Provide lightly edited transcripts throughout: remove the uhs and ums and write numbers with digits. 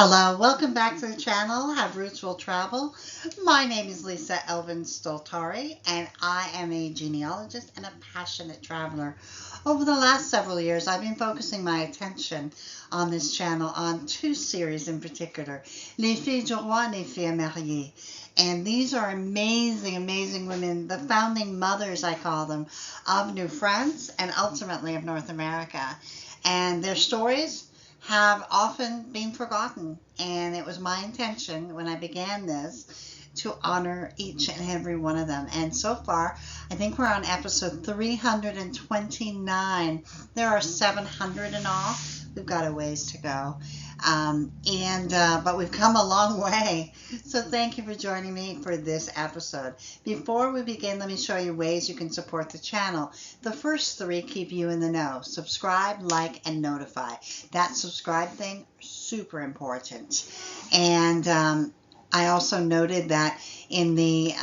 Hello, welcome back to the channel, Have Roots Will Travel. My name is Lisa Elvin Stoltari, and I am a genealogist and a passionate traveler. Over the last several years, I've been focusing my attention on this channel on two series in particular, Les Filles du Roi and Les Filles Mariées. And these are amazing, amazing women, the founding mothers, I call them, of New France and ultimately of North America. And their stories have often been forgotten, and it was my intention when I began this to honor each and every one of them. And so far, I think we're on episode 329. There are 700 in all. We've got a ways to go. But we've come a long way. So thank you for joining me for this episode. Before we begin, let me show you ways you can support the channel. The first three keep you in the know. Subscribe, like, and notify. That subscribe thing, super important. And I also noted that in the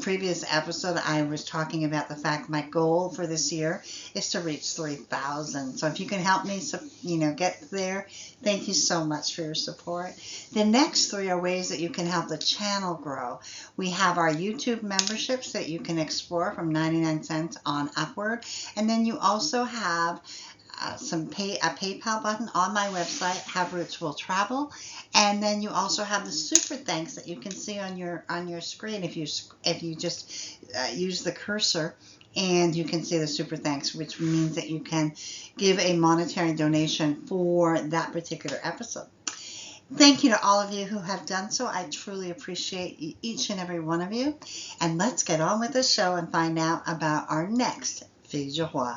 previous episode, I was talking about the fact my goal for this year is to reach 3,000. So if you can help me, get there, thank you so much for your support. The next three are ways that you can help the channel grow. We have our YouTube memberships that you can explore from 99 cents on upward. And then you also have a PayPal button on my website, Have Roots Will Travel, and then you also have the super thanks that you can see on your screen if you just use the cursor, and you can see the super thanks, which means that you can give a monetary donation for that particular episode. Thank you to all of you who have done so. I truly appreciate each and every one of you. And let's get on with the show and find out about our next Filles du Roi.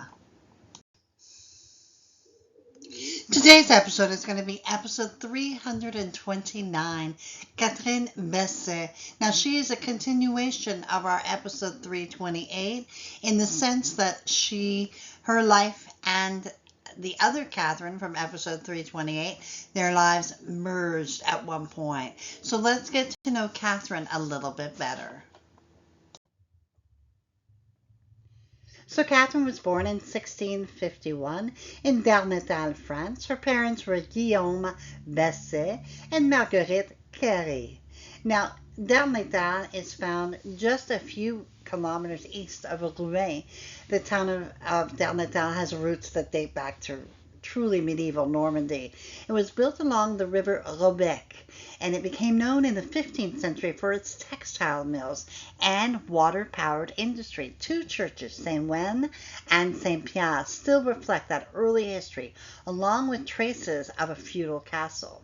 Today's episode is going to be episode 329, Catherine Basset. Now, she is a continuation of our episode 328 in the sense that her life and the other Catherine from episode 328, their lives merged at one point. So let's get to know Catherine a little bit better. So Catherine was born in 1651 in Darnétal, France. Her parents were Guillaume Basset and Marguerite Carré. Now, Darnétal is found just a few kilometers east of Rouen. The town of Darnétal has roots that date back to truly medieval Normandy. It was built along the river Robec, and it became known in the 15th century for its textile mills and water-powered industry. Two churches, Saint-Ouen and Saint-Pierre, still reflect that early history, along with traces of a feudal castle.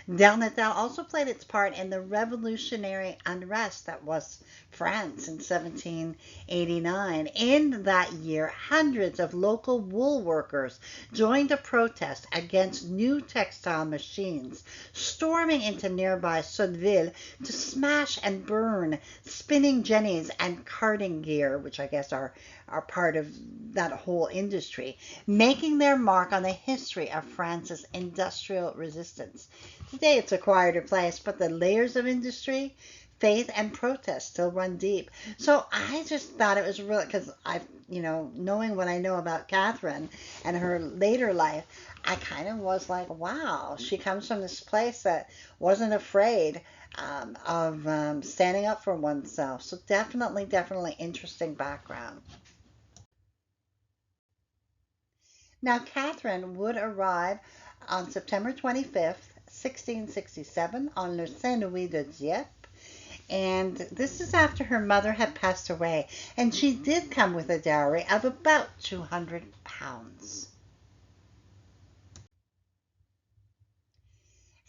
Darnétal also played its part in the revolutionary unrest that was France in 1789. In that year, hundreds of local wool workers joined a protest against new textile machines, storming into nearby Sotteville to smash and burn spinning jennies and carding gear, which I guess are part of that whole industry, making their mark on the history of France's industrial resistance. Today it's a quieter place, but the layers of industry, faith, and protest still run deep. So I just thought it was really, because knowing what I know about Catherine and her later life, I kind of was like, wow, she comes from this place that wasn't afraid of standing up for oneself. So definitely interesting background. Now, Catherine would arrive on September 25th, 1667, on Le Saint-Louis de Dieppe, and this is after her mother had passed away, and she did come with a dowry of about 200 pounds.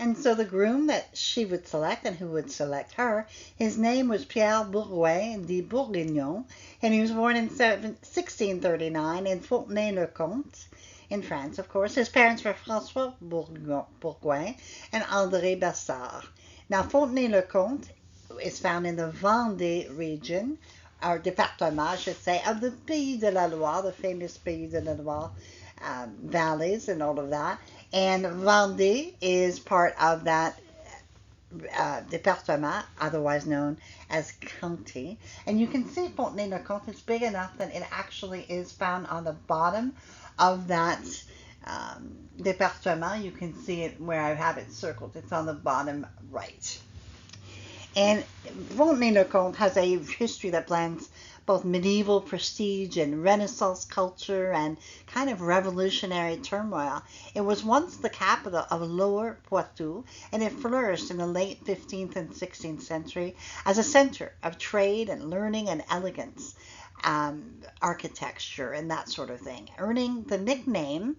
And so the groom that she would select and who would select her, his name was Pierre Bourgoin de Bourguignon, and he was born in 1639 in Fontenay-le-Comte, in France, of course. His parents were François Bourgoin and André Bassard. Now, Fontenay-le-Comte is found in the Vendée region, or département, I should say, of the Pays de la Loire, the famous Pays de la Loire valleys and all of that. And Vendée is part of that département, otherwise known as county. And you can see Fontenay-le-Comte is big enough that it actually is found on the bottom of that département. You can see it where I have it circled. It's on the bottom right. And Fontenay-le-Comte has a history that blends both medieval prestige and Renaissance culture and kind of revolutionary turmoil. It was once the capital of Lower Poitou, and it flourished in the late 15th and 16th century as a center of trade and learning and elegance, architecture, and that sort of thing, earning the nickname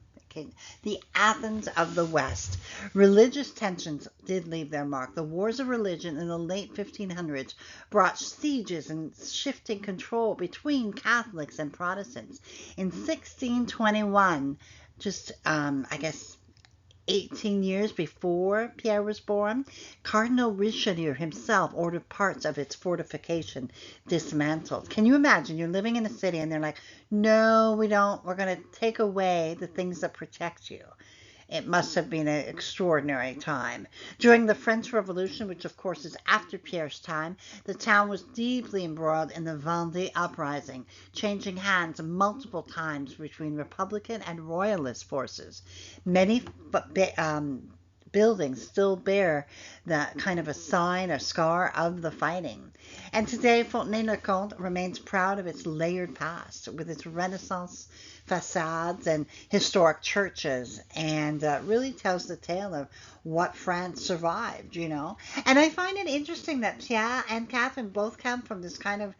the Athens of the West. Religious tensions did leave their mark. The wars of religion in the late 1500s brought sieges and shifting control between Catholics and Protestants. In 1621, just I guess 18 years before Pierre was born, Cardinal Richelieu himself ordered parts of its fortification dismantled. Can you imagine? You're living in a city and they're like, no, we don't. We're going to take away the things that protect you. It must have been an extraordinary time. During the French Revolution, which of course is after Pierre's time, the town was deeply embroiled in the Vendée uprising, changing hands multiple times between Republican and Royalist forces. Many buildings still bear that kind of a sign or scar of the fighting. And today, Fontenay-le-Comte remains proud of its layered past, with its Renaissance facades and historic churches, and really tells the tale of what France survived, you know. And I find it interesting that Pierre and Catherine both come from this kind of,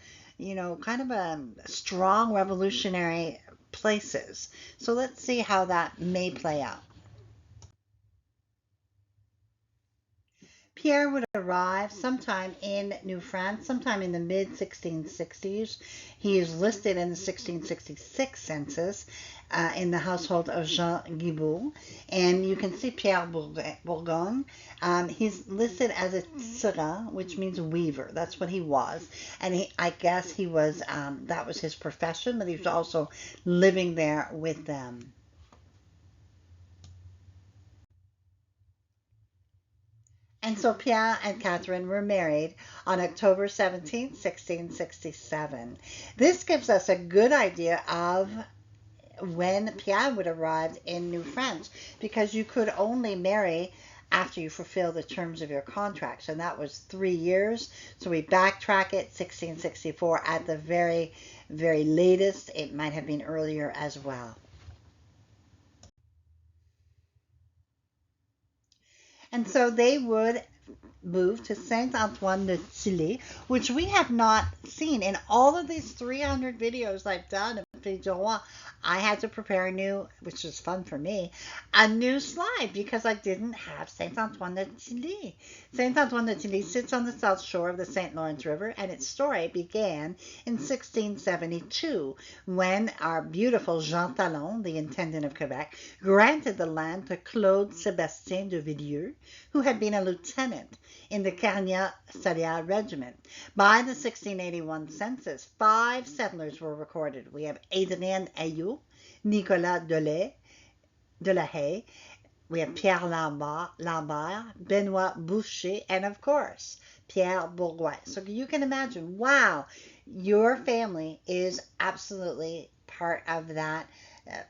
kind of a strong revolutionary places. So let's see how that may play out. Pierre would arrive sometime in New France, sometime in the mid 1660s. He is listed in the 1666 census in the household of Jean Guibault. And you can see Pierre Bourgogne. He's listed as a tisserand, which means weaver. That's what he was. And I guess he was, that was his profession, but he was also living there with them. And so Pierre and Catherine were married on October 17, 1667. This gives us a good idea of when Pierre would arrive in New France, because you could only marry after you fulfill the terms of your contracts, and that was 3 years. So we backtrack it, 1664 at the very, very latest. It might have been earlier as well. And so they would move to Saint Antoine de Tilly, which we have not seen in all of these 300 videos I've done of Pays du Roi. I had to prepare a new, which is fun for me, a new slide because I didn't have Saint Antoine de Tilly. Saint Antoine de Tilly sits on the south shore of the St. Lawrence River, and its story began in 1672 when our beautiful Jean Talon, the intendant of Quebec, granted the land to Claude Sébastien de Villiers, who had been a lieutenant in the Carignan-Salieres regiment. By the 1681 census, 5 settlers were recorded. We have Adrien Ayot, Nicolas Delahaye, we have Pierre Lambert, Benoit Boucher, and of course, Pierre Bourgoin. So you can imagine, wow, your family is absolutely part of that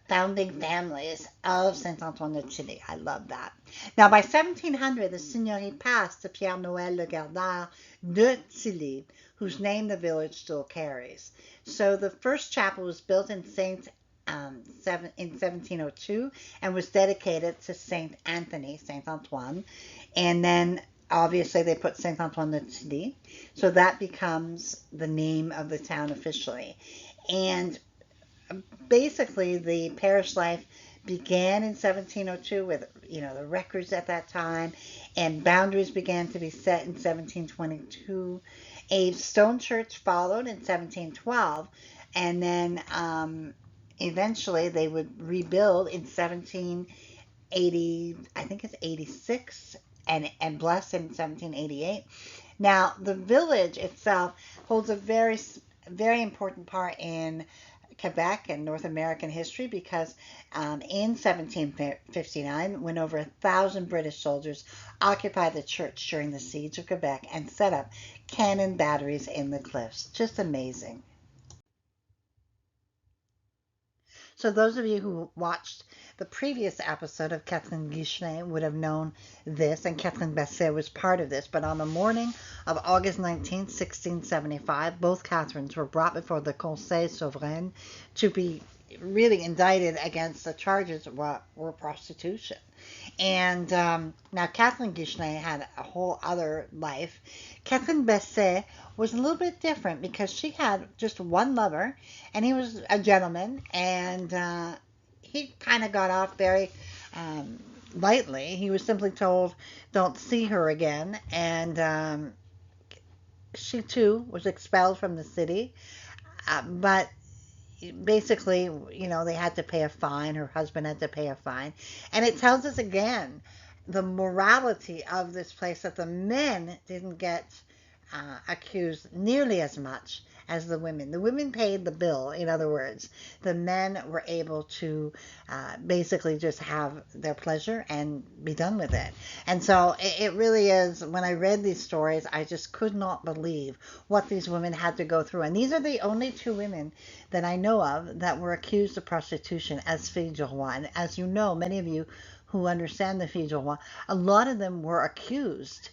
founding families of Saint Antoine de Tilly. I love that. Now, by 1700, the seigneurie passed to Pierre Noël Le Gardeur de Tilly, whose name the village still carries. So the first chapel was built in 1702 and was dedicated to Saint Anthony, Saint Antoine. And then obviously they put Saint Antoine de Tilly. So that becomes the name of the town officially. And basically the parish life began in 1702 with the records at that time, and boundaries began to be set in 1722. A stone church followed in 1712, and then eventually they would rebuild in 1780, I think it's 86, and bless in 1788. Now the village itself holds a very, very important part in Quebec and North American history because in 1759, when over 1,000 British soldiers occupied the church during the siege of Quebec and set up cannon batteries in the cliffs. Just amazing. So those of you who watched the previous episode of Catherine Gagne would have known this, and Catherine Basset was part of this. But on the morning of August 19th, 1675, both Catherines were brought before the Conseil Souverain to be really indicted against the charges were prostitution. And now Catherine Guichenet had a whole other life. Catherine Basset was a little bit different because she had just one lover, and he was a gentleman, and he kind of got off very lightly. He was simply told, "Don't see her again," and she too was expelled from the city. But basically, they had to pay a fine. Her husband had to pay a fine. And it tells us again the morality of this place, that the men didn't get accused nearly as much as the women. The women paid the bill, in other words. The men were able to basically just have their pleasure and be done with it. And so it really is, when I read these stories, I just could not believe what these women had to go through. And these are the only two women that I know of that were accused of prostitution as filles du roi. And as you know, many of you who understand the filles du roi, a lot of them were accused,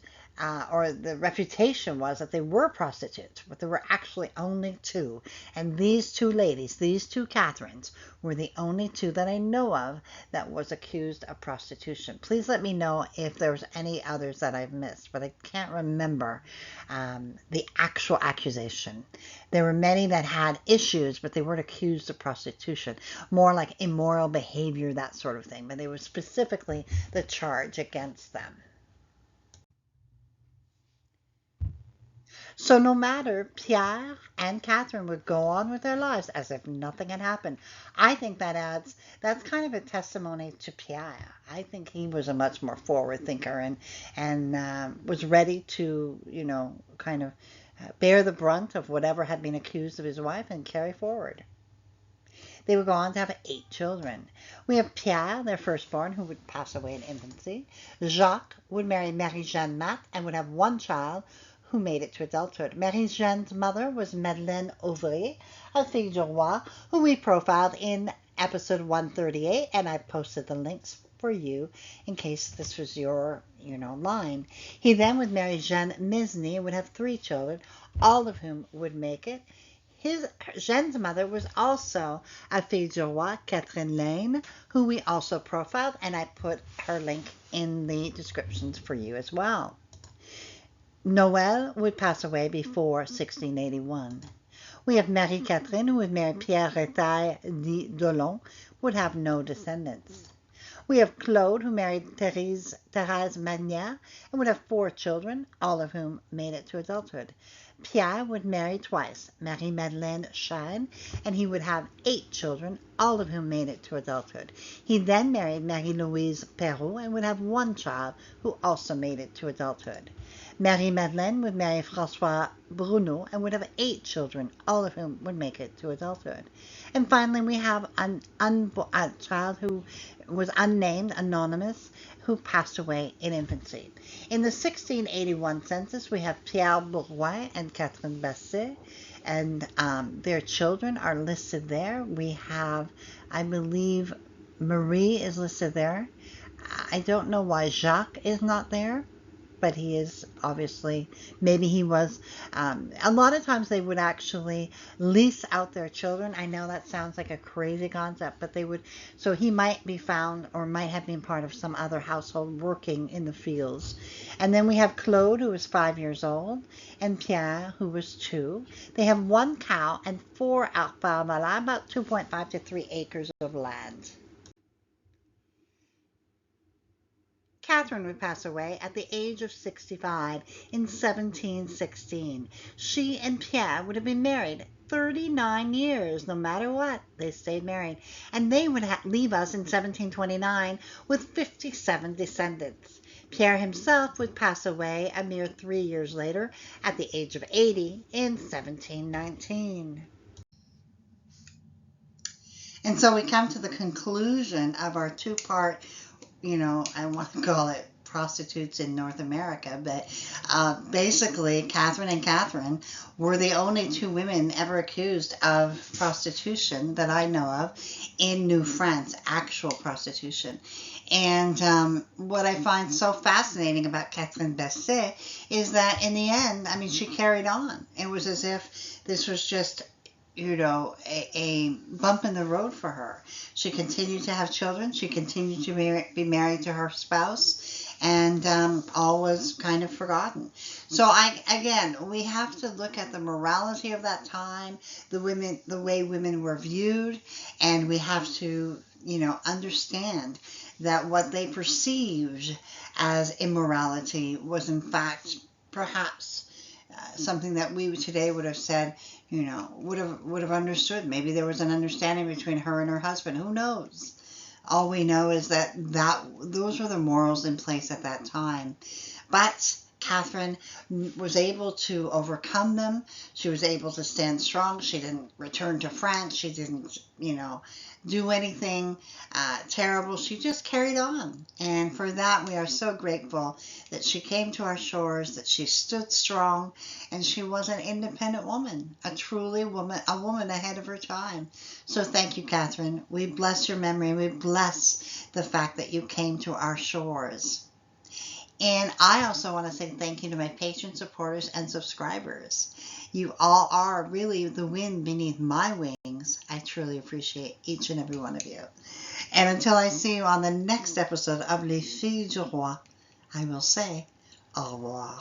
or the reputation was that they were prostitutes, but there were actually only two. And these two ladies, these two Catherines, were the only two that I know of that was accused of prostitution. Please let me know if there's any others that I've missed, but I can't remember the actual accusation. There were many that had issues, but they weren't accused of prostitution. More like immoral behavior, that sort of thing. But they were specifically the charge against them. So no matter, Pierre and Catherine would go on with their lives as if nothing had happened. I think that's kind of a testimony to Pierre. I think he was a much more forward thinker, and was ready to, kind of bear the brunt of whatever had been accused of his wife and carry forward. They would go on to have 8 children. We have Pierre, their firstborn, who would pass away in infancy. Jacques would marry Marie-Jeanne Mat and would have one child who made it to adulthood. Marie-Jeanne's mother was Madeleine Auvray, a fille du roi, who we profiled in episode 138, and I posted the links for you in case this was your, line. He then would marry Jeanne Mesny and would have 3 children, all of whom would make it. Jeanne's mother was also a fille du roi, Catherine Lane, who we also profiled, and I put her link in the descriptions for you as well. Noël would pass away before 1681. We have Marie-Catherine, who would marry Pierre Retaille d'Olon, would have no descendants. We have Claude, who married Thérèse Magnier, and would have 4 children, all of whom made it to adulthood. Pierre would marry twice, Marie-Madeleine Chêne, and he would have 8 children, all of whom made it to adulthood. He then married Marie-Louise Perrault and would have 1 child, who also made it to adulthood. Marie-Madeleine would marry François Bruno and would have 8 children, all of whom would make it to adulthood. And finally, we have a child who was unnamed, anonymous, who passed away in infancy. In the 1681 census, we have Pierre Bourgoin and Catherine Basset, and their children are listed there. We have, I believe, Marie is listed there. I don't know why Jacques is not there, but he is obviously, maybe he was, a lot of times they would actually lease out their children. I know that sounds like a crazy concept, but they would, so he might be found or might have been part of some other household working in the fields. And then we have Claude, who was 5 years old, and Pierre, who was 2. They have 1 cow and 4 alpha malin, about 2.5 to 3 acres of land. Catherine would pass away at the age of 65 in 1716. She and Pierre would have been married 39 years. No matter what, they stayed married. And they would leave us in 1729 with 57 descendants. Pierre himself would pass away a mere 3 years later at the age of 80 in 1719. And so we come to the conclusion of our 2-part, I want to call it prostitutes in North America, but basically Catherine and Catherine were the only two women ever accused of prostitution that I know of in New France, actual prostitution. And what I find so fascinating about Catherine Basset is that in the end, I mean, she carried on. It was as if this was just, a bump in the road for her. She continued to have children. She continued to be married to her spouse, and all was kind of forgotten. So we have to look at the morality of that time, the way women were viewed, and we have to, understand that what they perceived as immorality was in fact perhaps something that we today would have said, would have understood. Maybe there was an understanding between her and her husband. Who knows? All we know is that those were the morals in place at that time. But Catherine was able to overcome them. She was able to stand strong. She didn't return to France. She didn't, do anything terrible. She just carried on. And for that, we are so grateful that she came to our shores, that she stood strong, and she was an independent woman, a woman ahead of her time. So thank you, Catherine. We bless your memory. We bless the fact that you came to our shores. And I also want to say thank you to my patrons, supporters, and subscribers. You all are really the wind beneath my wings. I truly appreciate each and every one of you. And until I see you on the next episode of Les Filles du Roi, I will say au revoir.